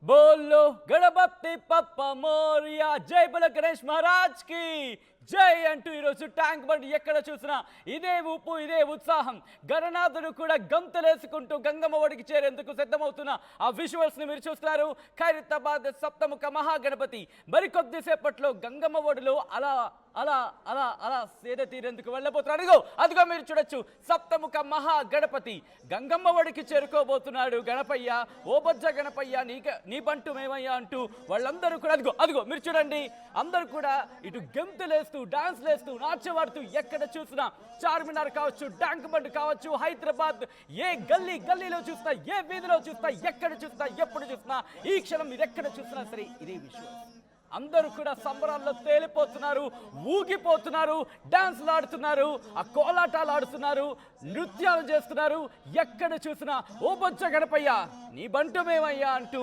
बोलो गणपति पप्पा मोरिया जय बोलो गणेश महाराज की జై అంటూ ఈరోజు ట్యాంక్ బండ్ ఎక్కడ చూసినా ఇదే ఊపు ఇదే ఉత్సాహం. గణనాథుడు కూడా గంతులేసుకుంటూ గంగమ్మ ఒడికి చేరేందుకు సిద్ధమవుతున్న ఆ విజువల్స్ ని మీరు చూస్తున్నారు. ఖైరతాబాద్ సప్తముఖ మహాగణపతి మరికొద్ది సేపట్లో గంగమ్మ ఒడిలో అలా అలా అలా అలా సేద తీరేందుకు వెళ్ళబోతున్నాడు. అదిగో మీరు చూడొచ్చు, సప్తముఖ మహాగణపతి గంగమ్మ ఒడికి చేరుకోబోతున్నాడు. గణపయ్య, ఓ బొజ్జ గణపయ్య, నీ బంటు మేమయ్యా అంటూ వాళ్ళందరూ కూడా అదిగో అదిగో మీరు చూడండి, అందరూ కూడా ఇటు గెంతులేస్తూ డాన్స్ లేస్తూ నాట్యమాడుతూ ఎక్కడ చూసినా చార్మినార్ కావచ్చు, ట్యాంక్ బండ్ కావచ్చు, హైదరాబాద్ ఏ గల్లీ గల్లీలో చూసినా, ఏ వీధిలో చూసినా, ఎక్కడ చూసినా, ఎప్పుడు చూసినా, ఈ క్షణం మీరు ఎక్కడ చూసినా సరే ఇదే విషయం. అందరూ కూడా సంబరాల్లో తేలిపోతున్నారు, ఊగిపోతున్నారు, డాన్స్లు ఆడుతున్నారు, ఆ కోలాటాలు ఆడుతున్నారు, నృత్యాలు చేస్తున్నారు. ఎక్కడ చూసినా ఓ బొజ్జ గణపయ్య నీ బంటు మేమయ్యా అంటూ